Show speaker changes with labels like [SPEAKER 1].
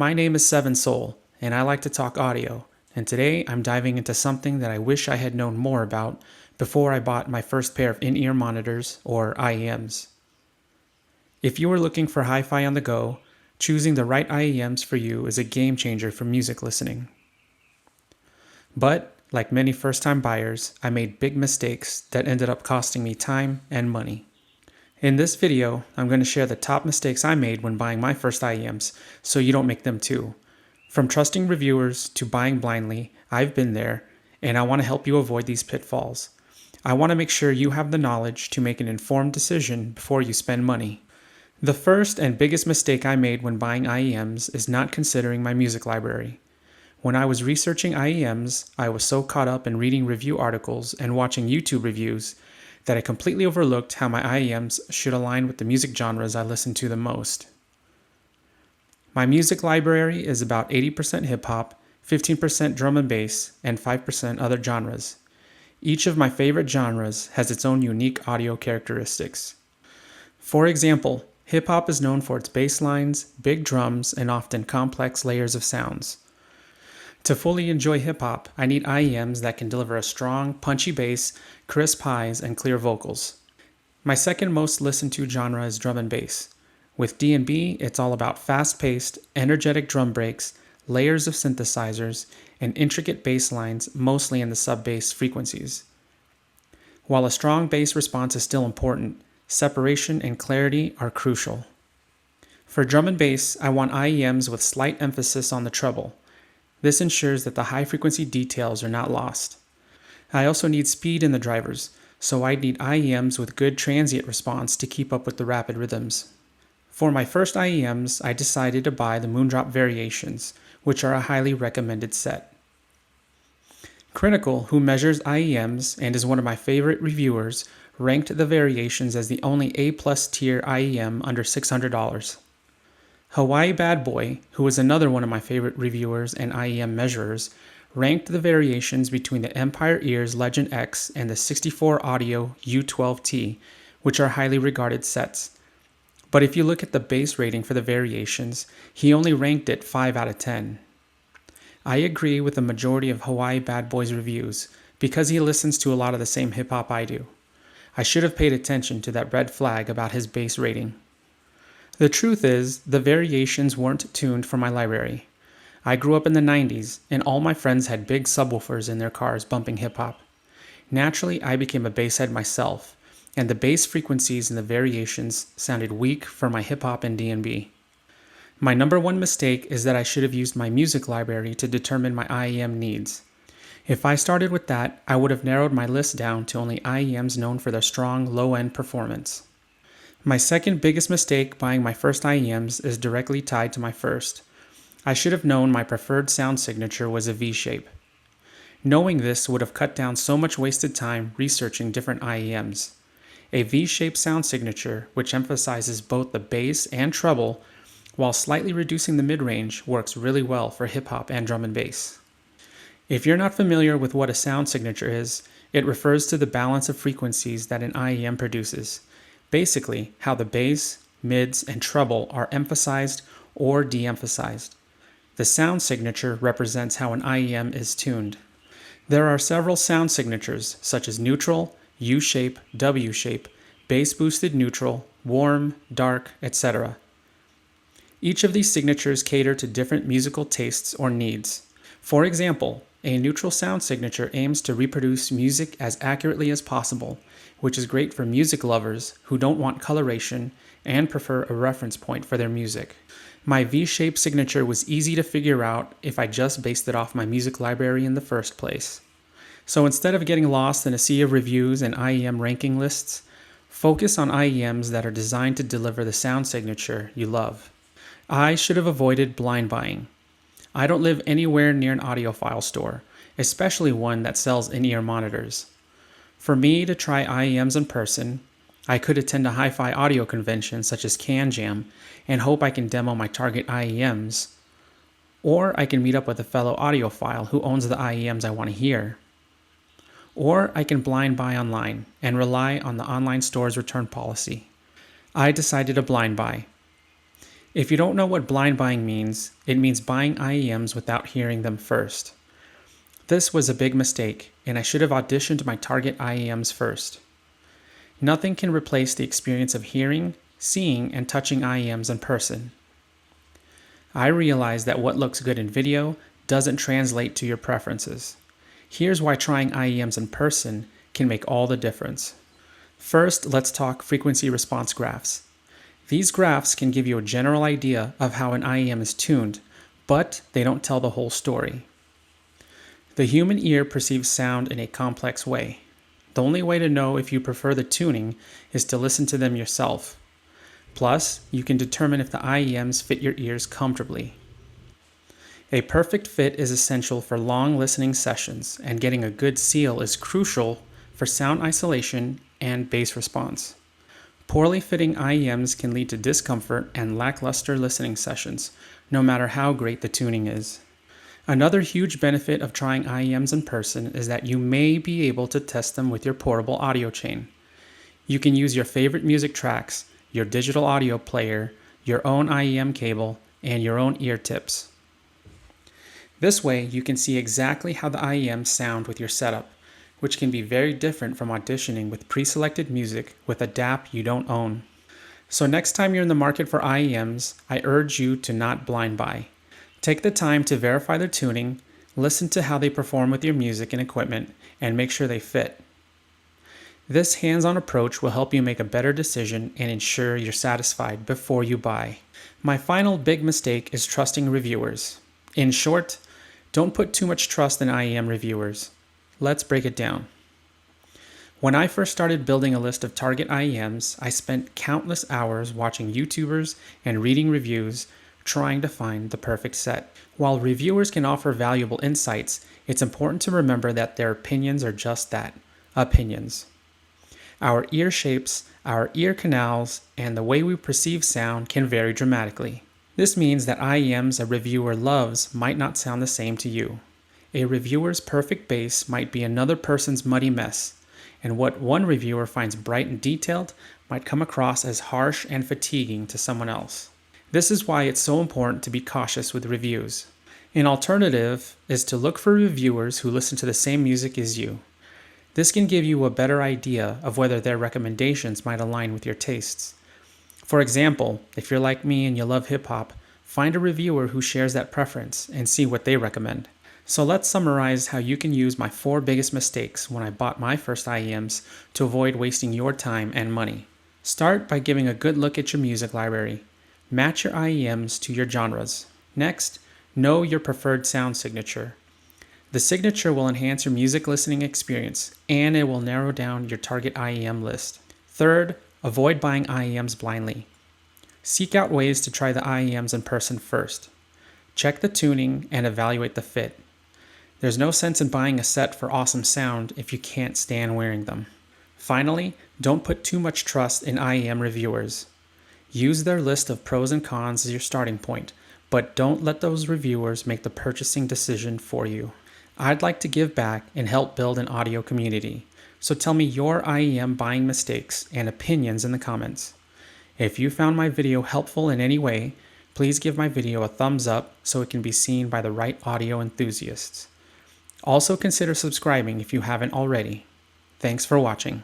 [SPEAKER 1] My name is Seven Soul, and I like to talk audio, and today I'm diving into something that I wish I had known more about before I bought my first pair of in-ear monitors, or IEMs. If you are looking for hi-fi on the go, choosing the right IEMs for you is a game changer for music listening. But, like many first-time buyers, I made big mistakes that ended up costing me time and money. In this video, I'm going to share the top mistakes I made when buying my first IEMs, so you don't make them too. From trusting reviewers to buying blindly, I've been there, and I want to help you avoid these pitfalls. I want to make sure you have the knowledge to make an informed decision before you spend money. The first and biggest mistake I made when buying IEMs is not considering my music library. When I was researching IEMs, I was so caught up in reading review articles and watching YouTube reviews that I completely overlooked how my IEMs should align with the music genres I listen to the most. My music library is about 80% hip-hop, 15% drum and bass, and 5% other genres. Each of my favorite genres has its own unique audio characteristics. For example, hip-hop is known for its bass lines, big drums, and often complex layers of sounds. To fully enjoy hip-hop, I need IEMs that can deliver a strong, punchy bass, crisp highs, and clear vocals. My second most listened to genre is drum and bass. With D&B, it's all about fast-paced, energetic drum breaks, layers of synthesizers, and intricate bass lines, mostly in the sub-bass frequencies. While a strong bass response is still important, separation and clarity are crucial. For drum and bass, I want IEMs with slight emphasis on the treble. This ensures that the high-frequency details are not lost. I also need speed in the drivers, so I need IEMs with good transient response to keep up with the rapid rhythms. For my first IEMs, I decided to buy the Moondrop Variations, which are a highly recommended set. Critical, who measures IEMs and is one of my favorite reviewers, ranked the Variations as the only A-plus tier IEM under $600. Hawaii Bad Boy, who is another one of my favorite reviewers and IEM measurers, ranked the Variations between the Empire Ears Legend X and the 64 Audio U12T, which are highly regarded sets. But if you look at the base rating for the Variations, he only ranked it 5 out of 10. I agree with the majority of Hawaii Bad Boy's reviews because he listens to a lot of the same hip-hop I do. I should have paid attention to that red flag about his base rating. The truth is, the Variations weren't tuned for my library. I grew up in the 90s, and all my friends had big subwoofers in their cars bumping hip-hop. Naturally, I became a basshead myself, and the bass frequencies in the Variations sounded weak for my hip-hop and D&B. My number one mistake is that I should have used my music library to determine my IEM needs. If I started with that, I would have narrowed my list down to only IEMs known for their strong, low-end performance. My second biggest mistake buying my first IEMs is directly tied to my first. I should have known my preferred sound signature was a V-shape. Knowing this would have cut down so much wasted time researching different IEMs. A V-shaped sound signature, which emphasizes both the bass and treble, while slightly reducing the mid-range, works really well for hip-hop and drum and bass. If you're not familiar with what a sound signature is, it refers to the balance of frequencies that an IEM produces. Basically, how the bass, mids, and treble are emphasized or de-emphasized. The sound signature represents how an IEM is tuned. There are several sound signatures, such as neutral, U-shape, W-shape, bass-boosted neutral, warm, dark, etc. Each of these signatures cater to different musical tastes or needs. For example, a neutral sound signature aims to reproduce music as accurately as possible, which is great for music lovers who don't want coloration and prefer a reference point for their music. My V-shaped signature was easy to figure out if I just based it off my music library in the first place. So instead of getting lost in a sea of reviews and IEM ranking lists, focus on IEMs that are designed to deliver the sound signature you love. I should have avoided blind buying. I don't live anywhere near an audiophile store, especially one that sells in-ear monitors. For me to try IEMs in person, I could attend a hi-fi audio convention such as CanJam and hope I can demo my target IEMs, or I can meet up with a fellow audiophile who owns the IEMs I want to hear. Or I can blind buy online and rely on the online store's return policy. I decided to blind buy. If you don't know what blind buying means, it means buying IEMs without hearing them first. This was a big mistake, and I should have auditioned my target IEMs first. Nothing can replace the experience of hearing, seeing, and touching IEMs in person. I realized that what looks good in video doesn't translate to your preferences. Here's why trying IEMs in person can make all the difference. First, let's talk frequency response graphs. These graphs can give you a general idea of how an IEM is tuned, but they don't tell the whole story. The human ear perceives sound in a complex way. The only way to know if you prefer the tuning is to listen to them yourself. Plus, you can determine if the IEMs fit your ears comfortably. A perfect fit is essential for long listening sessions, and getting a good seal is crucial for sound isolation and bass response. Poorly fitting IEMs can lead to discomfort and lackluster listening sessions, no matter how great the tuning is. Another huge benefit of trying IEMs in person is that you may be able to test them with your portable audio chain. You can use your favorite music tracks, your digital audio player, your own IEM cable, and your own ear tips. This way, you can see exactly how the IEMs sound with your setup, which can be very different from auditioning with pre-selected music with a DAP you don't own. So next time you're in the market for IEMs, I urge you to not blind buy. Take the time to verify their tuning, listen to how they perform with your music and equipment, and make sure they fit. This hands-on approach will help you make a better decision and ensure you're satisfied before you buy. My final big mistake is trusting reviewers. In short, don't put too much trust in IEM reviewers. Let's break it down. When I first started building a list of target IEMs, I spent countless hours watching YouTubers and reading reviews trying to find the perfect set. While reviewers can offer valuable insights, it's important to remember that their opinions are just that, opinions. Our ear shapes, our ear canals, and the way we perceive sound can vary dramatically. This means that IEMs a reviewer loves might not sound the same to you. A reviewer's perfect bass might be another person's muddy mess, and what one reviewer finds bright and detailed might come across as harsh and fatiguing to someone else. This is why it's so important to be cautious with reviews. An alternative is to look for reviewers who listen to the same music as you. This can give you a better idea of whether their recommendations might align with your tastes. For example, if you're like me and you love hip-hop, find a reviewer who shares that preference and see what they recommend. So let's summarize how you can use my 4 biggest mistakes when I bought my first IEMs to avoid wasting your time and money. Start by giving a good look at your music library. Match your IEMs to your genres. Next, know your preferred sound signature. The signature will enhance your music listening experience, and it will narrow down your target IEM list. Third, avoid buying IEMs blindly. Seek out ways to try the IEMs in person first. Check the tuning and evaluate the fit. There's no sense in buying a set for awesome sound if you can't stand wearing them. Finally, don't put too much trust in IEM reviewers. Use their list of pros and cons as your starting point, but don't let those reviewers make the purchasing decision for you. I'd like to give back and help build an audio community, so tell me your IEM buying mistakes and opinions in the comments. If you found my video helpful in any way, please give my video a thumbs up so it can be seen by the right audio enthusiasts. Also consider subscribing if you haven't already. Thanks for watching.